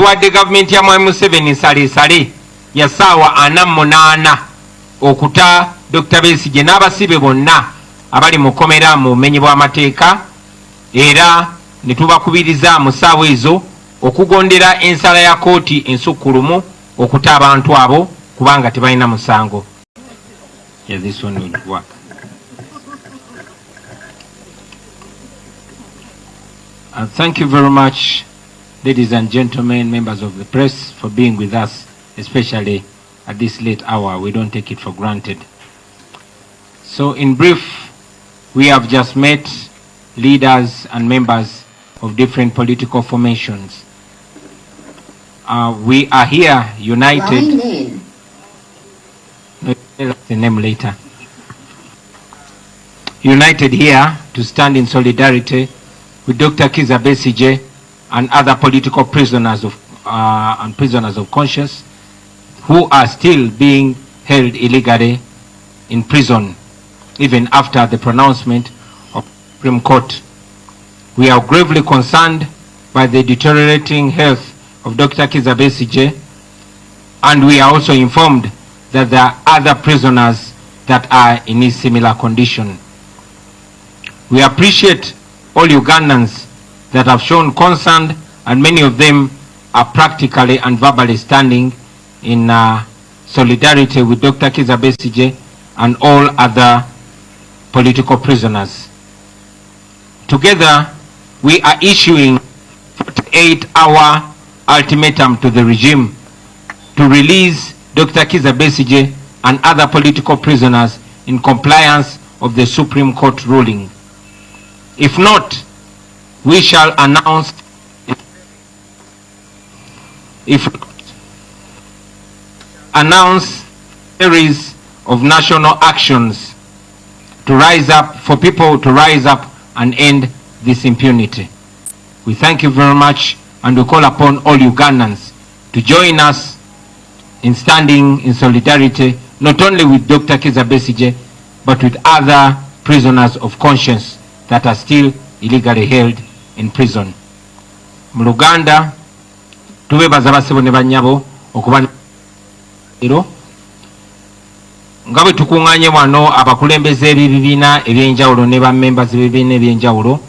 tuwadde gavumenti ya Mwai Museveni sale ya ssaawa 48 okuta Dr. Besigye n'abasibe bonna abali mu kkomera mu bumenyi bw'amateeka, era ne tubakubiriza mu ssaawa ezo okugondera ensala ya kooti ensukkulumu okuta abantu abo kubanga tebalina musango. Yeah, this one will work. Thank you very much, ladies and gentlemen, members of the press, for being with us, especially at this late hour. We don't take it for granted. So in brief, we have just met leaders and members of different political formations. We are here united. The name later. United here to stand in solidarity with Dr. Kizza Besigye and other political prisoners and prisoners of conscience who are still being held illegally in prison even after the pronouncement of the Supreme Court. We are gravely concerned by the deteriorating health of Dr. Kizza Besigye, and we are also informed that there are other prisoners that are in a similar condition. We appreciate all Ugandans that have shown concern, and many of them are practically and verbally standing in solidarity with Dr. Kizza Besigye and all other political prisoners. Together, we are issuing a 48-hour ultimatum to the regime to release Dr. Kizza Besigye and other political prisoners in compliance of the Supreme Court ruling. If not, we shall announce a series of national actions to rise up, for people to rise up and end this impunity. We thank you very much, and we call upon all Ugandans to join us in standing in solidarity not only with Dr. Kizza Besigye but with other prisoners of conscience that are still illegally held in prison. Mu Luganda tubebaza basebo ne banyabo okuba ero nga bwe tukunganye wano abakulembeze b'ebibiina ebyenjawulo ne bammembazi b'ebibiina ebyenjawulo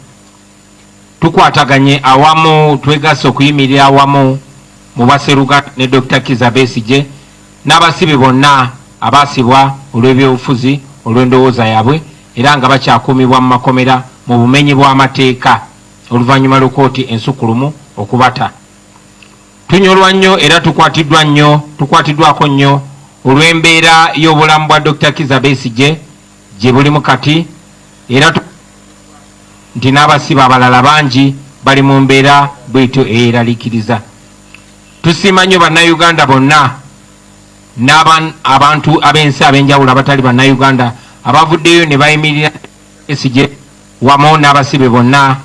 tukwataganye awamu, twegase okuyimirira awamu mu baseruga ne Dr. Kizza Besigye n'abasibe bonna abaasibwa olw'ebyobufuzi olw'endowooza yaabwe era nga bakyakuumibwa mu makomera mu bumenyi bw'amateeka oluvannyuma lw'ekkooti ensukkulumu okubata. Tunyolwa nnyo era tukwatiddwako nnyo olw'embeera y'obulamu bwa Dr. Kizza Besigye gye bulimu kati, era nti n'abasibe abalala bangi bali mu mbeera bwetyo eyeraliikiriza. Tusiima nnyo bannayuganda bonna abantu ab'ensi ab'enjawulo abatali bannayuganda abavuddeyo ne bayimirira Besigye wamu n'abasibe bonna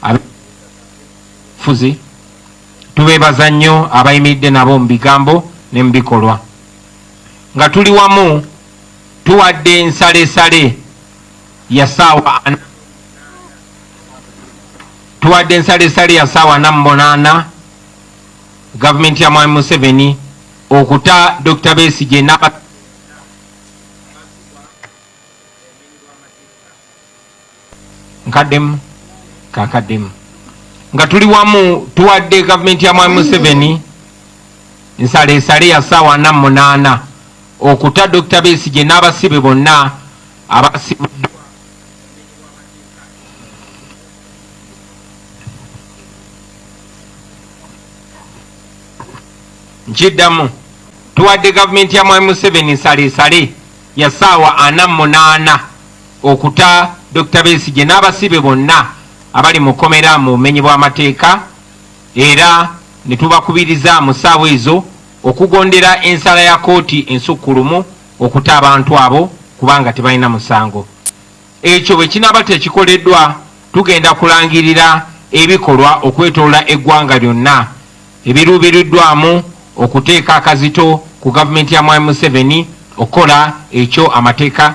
abefuzi. Tubeebaza nnyo abayimiridde nabo mu bigambo ne mu bikolwa. Nga tuli wamu tuwadde ensalesale ya ssaawa 48 gavumenti ya Mwai Museveni okuta Dr. Besigye nkakaddemu nga tuli wamu tuwadde gavumenti ya Mwai Museveni ensalesale ya ssaawa 48 okuta Dr. Besigye n'abasibe bonna abasibuddwa nkiddamu tuwadde gavumenti ya Mwai Museveni ensalesale ya ssaawa 48 okuta Dr. Besigye n'abasibe bonna abali mu kkomera mu bumenyi bw'amateeka, era ne tubakubiriza mu ssaawa ezo okugondera ensala ya kooti ensukkulumu okuta abantu abo kubanga tebalina musango. Ekyo bwe kinaaba tekikoleddwa, tugenda kulangirira ebikolwa okwetoola eggwanga lyonna ebiruubiriddwamu okuteeka akazito ku gavumenti ya Mwai Museveni okukola ekyo amateeka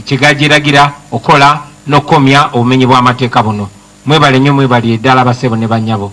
kye gagiragira okukola n'okukomya obumenyi bw'amateeka buno. Mwebale nnyo, mwebali eddala basebo ne bannyabo.